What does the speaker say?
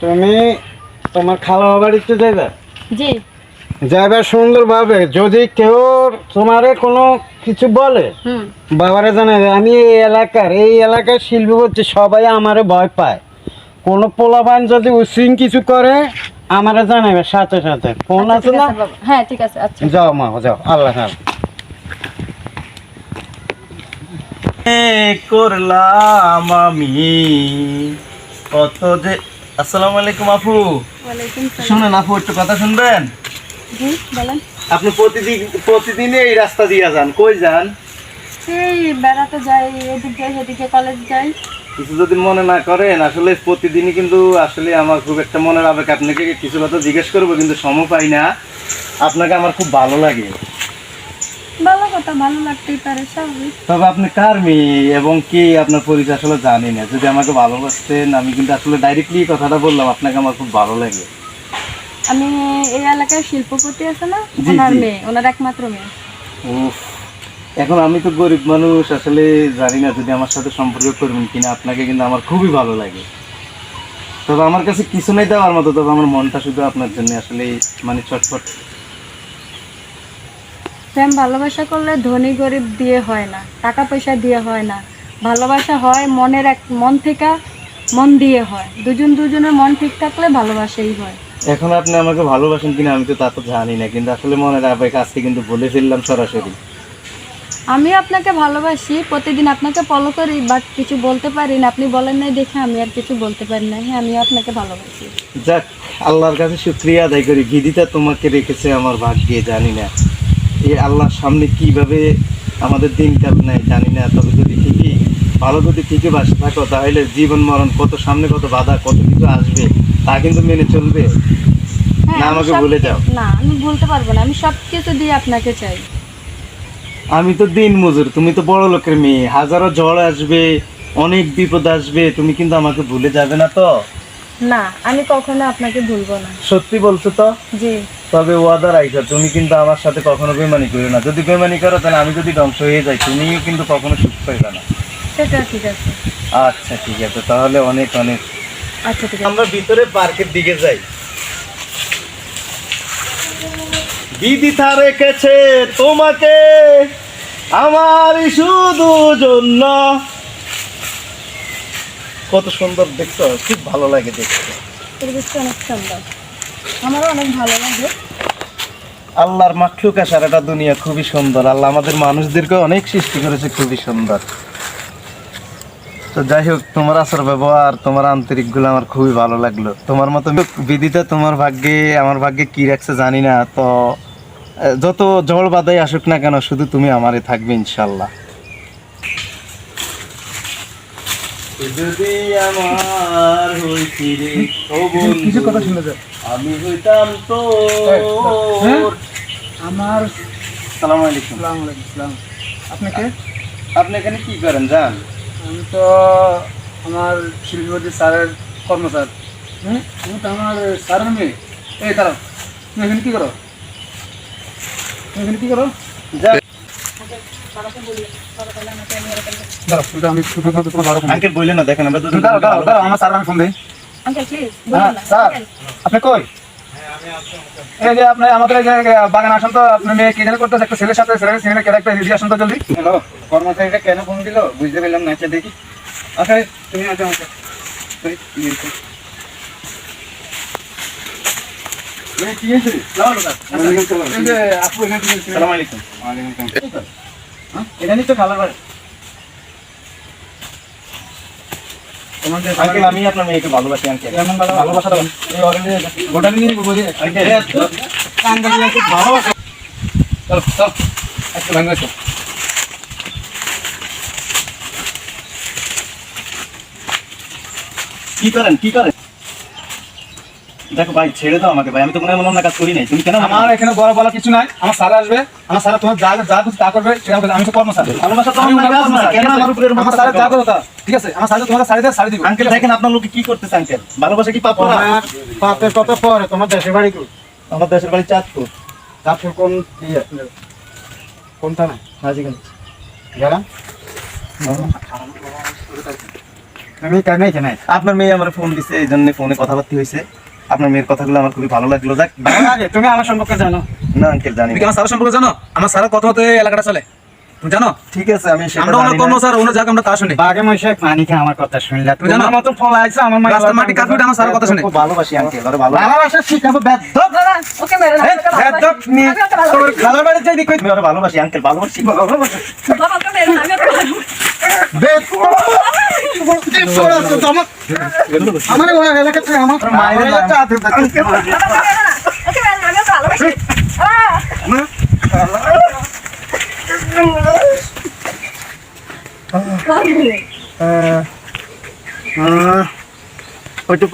তুমি তোমার খালা বাড়িতে যাইবে? জি। যাইবে সুন্দরভাবে। যদি কেউ তোমারে কোনো কিছু বলে, বাবারে জানাবে আমি এই এলাকার শিল্পপতি, সবাই আমারে ভয় পায়। কোনো পোলাপান যদি উশৃং কিছু করে আমারে জানাবে সাথে সাথে। ফোন আছে না? হ্যাঁ ঠিক আছে। আচ্ছা যাও মা, যাও। আল্লাহ হাফেজ। করলাম আমি কত যে। আসসালামু আলাইকুম আপু। ওয়ালাইকুম সালাম। শুনেন আপু, একটু কথা শুনবেন? জি বলেন। আপনি প্রতিদিন এই রাস্তা দিয়ে যান, কই যান? এই বেড়াতে যাই, এদিকে সেদিকে কলেজ যাই। কিছু যদি মনে না করেন, আসলে প্রতিদিনই কিন্তু আসলে আমার খুব একটা মনের আবেগ। আপনাকে কিছু কথা জিজ্ঞেস করবো কিন্তু সময় পাই না। আপনাকে আমার খুব ভালো লাগে। ভালো কথা, ভালো লাগতেই পারে, স্বাভাবিক। তবে আপনি কার মেয়ে এবং কি আপনার পরিচয় আসলে জানি না। যদি আমাকে ভালোবাসতেন, আমি কিন্তু আসলে ডাইরেক্টলি কথাটা বললাম, আপনাকে আমার খুব ভালো লাগে। আমি এই এলাকায় শিল্পপতি আছে না, জি, ওনার জি। মেয়ে, ওনার একমাত্র মেয়ে। উফ, এখন আমি তো গরিব মানুষ, আসলে জানি না যদি আমার সাথে সম্পর্ক করবেন কিনা। আপনাকে কিন্তু আমার খুবই ভালো লাগে। তবে আমার কাছে কিছু নেই দেওয়ার মতো, তবে আমার মনটা শুধু আপনার জন্য আসলে মানে চটপট। প্রেম ভালোবাসা করলে ধনী গরিব দিয়ে হয় না, টাকা পয়সা দিয়ে হয় না। ভালোবাসা হয় মনের মন থেকে, মন দিয়ে হয়। দুজনের মন ঠিক থাকলে ভালোবাসাই হয়। এখন আপনি আমাকে ভালোবাসেন কিনা আমি তো তা তো জানি না, কিন্তু আসলে মনের আবেগ আজকে কিন্তু বলে ফেললাম সরাসরি। আমি আপনাকে ভালোবাসি, প্রতিদিন আপনাকে ফলো করি, বাট কিছু বলতে পারি না। আপনি বলেন নাই দেখে আমি আর কিছু বলতে পারি না। হ্যাঁ, আমিও আপনাকে ভালোবাসি। যাক, আল্লাহর কাছে শুকরিয়া আদায় করি, গিদিটা তোমাকে রেখেছে আমার ভাগ্যে। জানি না এই আল্লাহর সামনে কিভাবে আমাদের দিনকাল নেয় জানি না। তবে যদি ঠিকই বাসে থাকো, তাহলে জীবন মরণ কত সামনে, কত বাধা, কত কিছু আসবে, তা কিন্তু মেনে চলবে হ্যাঁ, না। আমাকে ভুলে যাও। না, আমি ভুলতে পারবো না। আমি সব কিছু দিয়ে আপনাকে চাই। আমি তো দিন মজুর, তুমি তো বড় লোকের মেয়ে। হাজারো ঝড় আসবে, অনেক বিপদ আসবে, তুমি কিন্তু আমাকে ভুলে যাবে না তো? না, আমি কখনো আপনাকে ভুলবো না। সত্যি বলছো তো? জি। তবে ওয়াদা রাইখো, তুমি কিন্তু আমার সাথে কখনো বেমানি করো না। যদি বেমানি করো তাহলে আমি যদি ধ্বংস হয়ে যাই, তুমিও কিন্তু কখনো সুখ পাইবে না। সেটা ঠিক আছে। আচ্ছা ঠিক আছে, তাহলে অনেক অনেক। আচ্ছা ঠিক আছে। আমরা ভিতরে পার্কের দিকে যাই। বিদিতা রেখেছে তোমাকে আমার শুধু জন্য। কত সুন্দর দেখছো, খুব ভালো লাগে দেখতে। পরিবেশটা অনেক সুন্দর, আমারও অনেক ভালো লাগে। আল্লাহর মাখলুক সারাটা দুনিয়া খুবই সুন্দর। আল্লাহ আমাদের মানুষদেরকে অনেক সৃষ্টি করেছে খুবই সুন্দর। তো যাই হোক, তোমার আচার ব্যবহার, তোমার আন্তরিক গুলো আমার খুবই ভালো লাগলো। তোমার মতো বিদিতা তোমার ভাগ্যে, আমার ভাগ্যে কি রাখছে জানি না। তো যত ঝড় বাধাই আসুক না কেন, শুধু তুমি আমারে থাকবে ইনশাল্লাহ। যদি আমার হইতি রে ও বন্ধু, কথা শুনে যাও। আমি হইতাম তো আমার সালাম আলাইকুম। আসসালামু আলাইকুম। আসসালাম। আপনি কে? আপনি এখানে কি করেন জান? আমি তো আমার শিল্পপতি স্যারের কর্মচার। তুমি তো আমার স্যারের মেয়ে। এই দাঁড়াও, তুমি এখানে কি করো? তুমি এখানে কি করো? যান। দাঁড়াও, এটা আমি তোমার বারো ফোন দিই। আঙ্কেল বললেন না, দেখেন আমরা দুজন দাঁড়াও দাঁড়াও দাঁড়াও, আমার স্যার আমি ফোন দিই। আঙ্কেল প্লিজ হ্যাঁ স্যার, আপনি কই? এই যে আপনি আমাদের এই যে বাগান আসেন তো, আপনার মেয়ে কি জানি করতেছে, একটা ছেলের সাথে ছেলের কে একটা রিজি আসুন তো জলদি। হ্যালো, কর্মচারীটা কেন ফোন দিল বুঝতে পারলাম না। আচ্ছা দেখি। আচ্ছা তুমি আচ্ছা আচ্ছা কি হয়েছে? এই যে আপু এখানে সালাম আলাইকুম। এখানেই তো খালার বাড়ি। তোমাদের আঙ্কেল আমি আপনার মেয়েকে ভালোবাসি আঙ্কেল। এমন ভালোবাসা দাও। এই অরেঞ্জ গোটা নিয়ে বলি আঙ্কেল ভালোবাসা। চলো চলো একটু ভাঙা আছে। কি করেন কি করেন? দেখো ভাই, ছেড়ে দাও আমাকে ভাই, আমি তো মনে হয় না কাজ করি নাই। তুমি কেন? আমার এখানে বলা কিছু নাই। আমার স্যার আসবে, আমার স্যার তোমার যা যা কিছু তা করবে সেটা আমি তো কর্মচার। ভালোবাসা তো আমি আমার কাজ না, কেন আমার উপরে আমার স্যার যা করো তা ঠিক আছে। আমার স্যার তোমাকে শাড়ি দিব। আঙ্কেল দেখেন আপনার লোকে কি করতেছে আঙ্কেল। ভালোবাসা কি পাপ না? পাপের কথা পরে। তোমার দেশের বাড়ি কই? আমার দেশের বাড়ি চাঁদপুর। চাঁদপুর কোন কোনটা না হাজিগঞ্জ। গেলাম। আমি কেন আপনার মেয়ে আমার ফোন দিছে, এই জন্য ফোনে কথাবার্তা হয়েছে। আপনার মেয়ের কথাগুলো আমার খুবই ভালো লাগলো। যাক, ভালো লাগে। তুমি আমার সম্পর্কে জানো? না আঙ্কেল জানি তুমি না। কি আমার স্যারের সম্পর্কে জানো? আমার স্যারের কথা মতো এই এলাকাটা চলে, তুমি জানো? ঠিক আছে, আমি সেটা আমরা অন্য জানি কর্ম না। স্যার অন্য যাক আমরা তা শুনি। বাঘে মশাই পানি খেয়ে আমার কথা শুনলা, তুমি জানো? তোমার মতো ফলা আছে আমার মায়ের রাস্তার মাটি কাটুটা আমার স্যারের কথা শুনে। খুব ভালোবাসি আঙ্কেল, আরো ভালো ভালোবাসা শিখাবো বেদ্যপ। ওকে মেরে না বেদ্যপ নিয়ে তোর খালার বাড়ি যাই দেখো আমি আরো ভালোবাসি আঙ্কেল, ভালোবাসি। বাবা ওকে মেরে না আমি ওকে মারবো। আমার এলাকা থেকে আমার মায়ের মায়ের চা দিতে বাবা ওকে মেরে না ওকে মেরে না আমি ওকে ভালোবাসি ওইটু